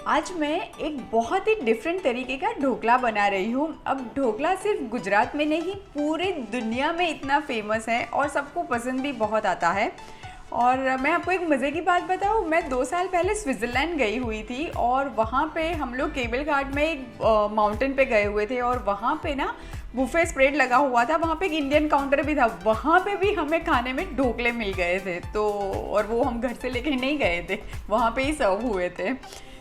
आज मैं एक बहुत ही डिफरेंट तरीके का ढोकला बना रही हूँ। अब ढोकला सिर्फ गुजरात में नहीं, पूरे दुनिया में इतना फेमस है और सबको पसंद भी बहुत आता है। और मैं आपको एक मज़े की बात बताऊँ, मैं 2 साल पहले स्विट्ज़रलैंड गई हुई थी और वहाँ पे हम लोग केबल कार्ट में एक माउंटेन पे गए हुए थे और वहाँ पे ना बुफे स्प्रेड लगा हुआ था। वहाँ पे एक इंडियन काउंटर भी था, वहाँ पे भी हमें खाने में ढोकले मिल गए थे। तो और वो हम घर से लेके नहीं गए थे, वहाँ पे ही सर्व हुए थे।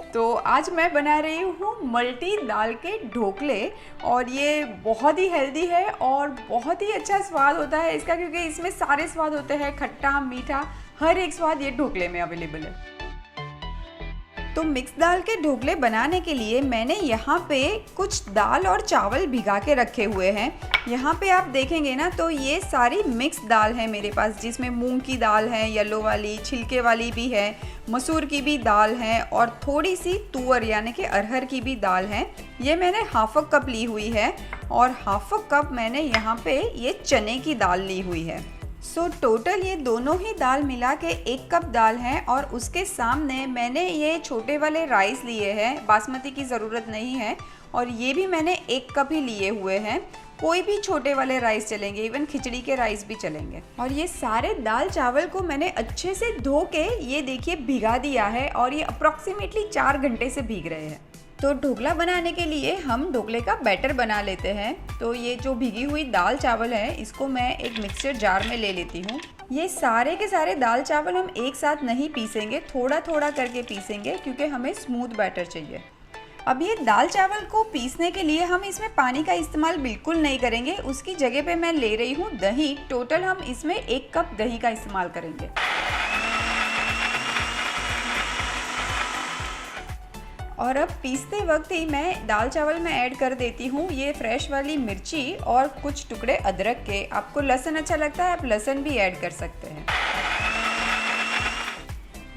तो आज मैं बना रही हूँ मल्टी दाल के ढोकले और ये बहुत ही हेल्दी है और बहुत ही अच्छा स्वाद होता है इसका, क्योंकि इसमें सारे स्वाद होते हैं, खट्टा मीठा, हर एक स्वाद ये ढोकले में अवेलेबल है। तो मिक्स दाल के ढोकले बनाने के लिए मैंने यहाँ पे कुछ दाल और चावल भिगा के रखे हुए हैं। यहाँ पे आप देखेंगे ना तो ये सारी मिक्स दाल है मेरे पास, जिसमें मूंग की दाल है, येलो वाली, छिलके वाली भी है, मसूर की भी दाल है और थोड़ी सी तुअर यानी कि अरहर की भी दाल है। ये मैंने हाफ अ कप ली हुई है और हाफ अ कप मैंने यहाँ पे ये चने की दाल ली हुई है। सो टोटल ये दोनों ही दाल मिला के 1 कप दाल है और उसके सामने मैंने ये छोटे वाले राइस लिए हैं, बासमती की ज़रूरत नहीं है, और ये भी मैंने 1 कप ही लिए हुए हैं। कोई भी छोटे वाले राइस चलेंगे, इवन खिचड़ी के राइस भी चलेंगे। और ये सारे दाल चावल को मैंने अच्छे से धो के ये देखिए भिगा दिया है और ये अप्रॉक्सीमेटली 4 घंटे से भीग रहे हैं। तो ढोकला बनाने के लिए हम ढोकले का बैटर बना लेते हैं। तो ये जो भीगी हुई दाल चावल है इसको मैं एक मिक्सचर जार में ले लेती हूँ। ये सारे के सारे दाल चावल हम एक साथ नहीं पीसेंगे, थोड़ा थोड़ा करके पीसेंगे क्योंकि हमें स्मूथ बैटर चाहिए। अब ये दाल चावल को पीसने के लिए हम इसमें पानी का इस्तेमाल बिल्कुल नहीं करेंगे, उसकी जगह पे मैं ले रही हूँ दही। टोटल हम इसमें 1 कप दही का इस्तेमाल करेंगे। और अब पीसते वक्त ही मैं दाल चावल में ऐड कर देती हूँ ये फ्रेश वाली मिर्ची और कुछ टुकड़े अदरक के। आपको लहसुन अच्छा लगता है, आप लहसुन भी ऐड कर सकते हैं।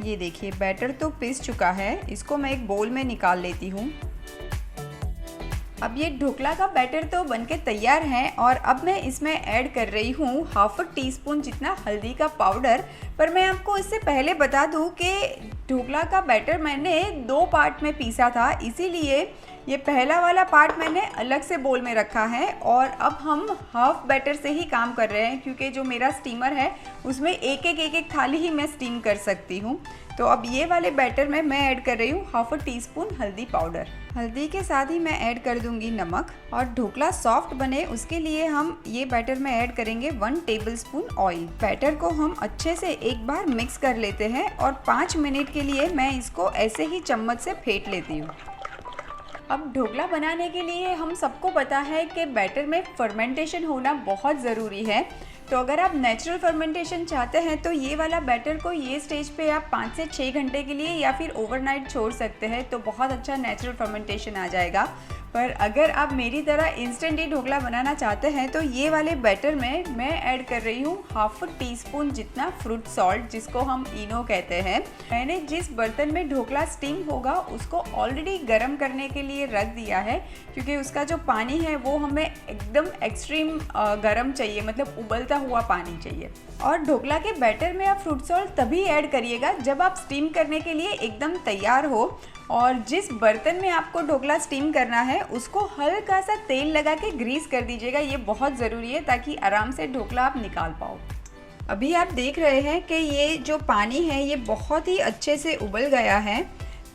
ये देखिए बैटर तो पिस चुका है, इसको मैं एक बोल में निकाल लेती हूँ। अब ये ढोकला का बैटर तो बनके तैयार है और अब मैं इसमें ऐड कर रही हूँ हाफ टी स्पून जितना हल्दी का पाउडर। पर मैं आपको इससे पहले बता दूँ कि ढोकला का बैटर मैंने 2 पार्ट में पीसा था, इसीलिए ये पहला वाला पार्ट मैंने अलग से बोल में रखा है और अब हम हाफ बैटर से ही काम कर रहे हैं, क्योंकि जो मेरा स्टीमर है उसमें एक थाली ही मैं स्टीम कर सकती हूँ। तो अब ये वाले बैटर में मैं ऐड कर रही हूँ हाफ टी स्पून हल्दी पाउडर। हल्दी के साथ ही मैं ऐड कर दूंगी नमक। और ढोकला सॉफ्ट बने उसके लिए हम ये बैटर में ऐड करेंगे 1 टेबलस्पून ऑयल। बैटर को हम अच्छे से एक बार मिक्स कर लेते हैं और 5 मिनट के लिए मैं इसको ऐसे ही चम्मच से फेंट लेती हूँ। अब ढोकला बनाने के लिए हम सबको पता है कि बैटर में फर्मेंटेशन होना बहुत ज़रूरी है। तो अगर आप नेचुरल फर्मेंटेशन चाहते हैं तो ये वाला बैटर को ये स्टेज पे आप 5 से 6 घंटे के लिए या फिर ओवरनाइट छोड़ सकते हैं, तो बहुत अच्छा नेचुरल फर्मेंटेशन आ जाएगा। पर अगर आप मेरी तरह इंस्टेंट ही ढोकला बनाना चाहते हैं तो ये वाले बैटर में मैं ऐड कर रही हूँ हाफ टी स्पून जितना फ्रूट सॉल्ट, जिसको हम इनो कहते हैं। मैंने जिस बर्तन में ढोकला स्टीम होगा उसको ऑलरेडी गर्म करने के लिए रख दिया है, क्योंकि उसका जो पानी है वो हमें एकदम एक्सट्रीम गर्म चाहिए, मतलब उबलता हुआ पानी चाहिए। और ढोकला के बैटर में आप फ्रूट सॉल्ट तभी ऐड करिएगा जब आप स्टीम करने के लिए एकदम तैयार हो। और जिस बर्तन में आपको ढोकला स्टीम करना है उसको हल्का सा तेल लगा के ग्रीस कर दीजिएगा, ये बहुत ज़रूरी है ताकि आराम से ढोकला आप निकाल पाओ। अभी आप देख रहे हैं कि ये जो पानी है ये बहुत ही अच्छे से उबल गया है।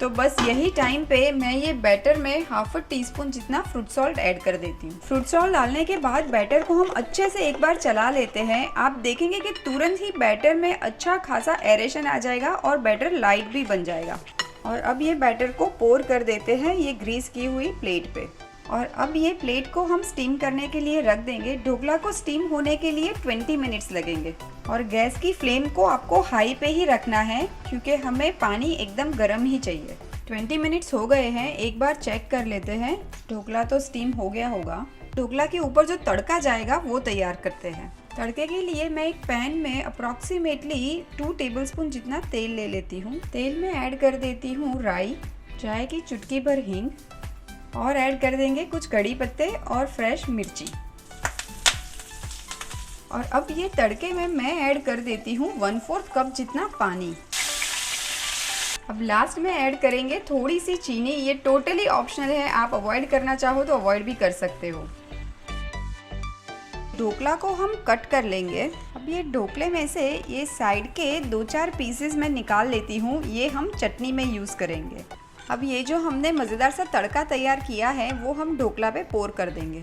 तो बस यही टाइम पे मैं ये बैटर में हाफ टी स्पून जितना फ्रूट सॉल्ट ऐड कर देती हूँ। फ्रूट सॉल्ट डालने के बाद बैटर को हम अच्छे से एक बार चला लेते हैं। आप देखेंगे कि तुरंत ही बैटर में अच्छा खासा एरेशन आ जाएगा और बैटर लाइट भी बन जाएगा। और अब ये बैटर को पोर कर देते हैं ये ग्रीस की हुई प्लेट पे। और अब ये प्लेट को हम स्टीम करने के लिए रख देंगे। ढोकला को स्टीम होने के लिए 20 मिनट्स लगेंगे और गैस की फ्लेम को आपको हाई पे ही रखना है, क्योंकि हमें पानी एकदम गर्म ही चाहिए। 20 मिनट्स हो गए हैं, एक बार चेक कर लेते हैं। ढोकला तो स्टीम हो गया होगा। ढोकला के ऊपर जो तड़का जाएगा वो तैयार करते हैं। तड़के के लिए मैं एक पैन में अप्रॉक्सीमेटली 2 टेबलस्पून जितना तेल ले लेती हूँ। तेल में ऐड कर देती हूँ राई, चाय की चुटकी भर हींग और ऐड कर देंगे कुछ कड़ी पत्ते और फ्रेश मिर्ची। और अब ये तड़के में मैं ऐड कर देती हूँ 1/4 कप जितना पानी। अब लास्ट में ऐड करेंगे थोड़ी सी चीनी। ये टोटली ऑप्शनल है, आप अवॉइड करना चाहो तो अवॉइड भी कर सकते हो। ढोकला को हम कट कर लेंगे। अब ये ढोकले में से ये साइड के 2-4 पीसेस मैं निकाल लेती हूँ, ये हम चटनी में यूज़ करेंगे। अब ये जो हमने मज़ेदार सा तड़का तैयार किया है वो हम ढोकला पे पोर कर देंगे।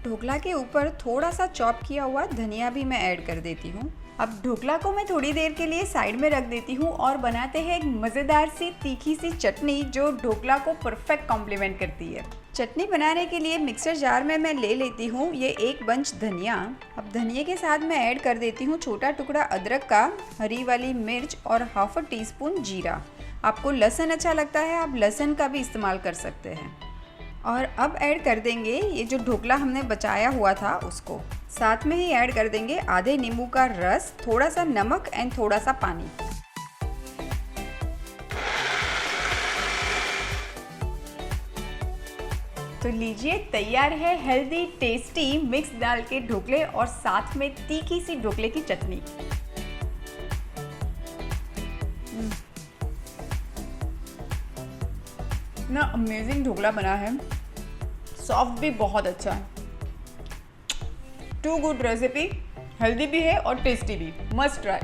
ढोकला के ऊपर थोड़ा सा चॉप किया हुआ धनिया भी मैं ऐड कर देती हूँ। अब ढोकला को मैं थोड़ी देर के लिए साइड में रख देती हूँ और बनाते हैं एक मज़ेदार सी तीखी सी चटनी जो ढोकला को परफेक्ट कॉम्प्लीमेंट करती है। चटनी बनाने के लिए मिक्सर जार में मैं ले लेती हूँ ये 1 बंच धनिया। अब धनिया के साथ मैं ऐड कर देती हूँ छोटा टुकड़ा अदरक का, हरी वाली मिर्च और ½ टीस्पून जीरा। आपको लहसुन अच्छा लगता है, आप लहसुन का भी इस्तेमाल कर सकते हैं। और अब ऐड कर देंगे ये जो ढोकला हमने बचाया हुआ था उसको। साथ में ही ऐड कर देंगे आधे नींबू का रस, थोड़ा सा नमक एंड थोड़ा सा पानी। तो लीजिए तैयार है हेल्दी टेस्टी मिक्स दाल के ढोकले और साथ में तीखी सी ढोकले की चटनी। इतना अमेजिंग ढोकला बना है, सॉफ्ट भी बहुत अच्छा है। टू गुड रेसिपी, हेल्दी भी है और टेस्टी भी, मस्ट ट्राई।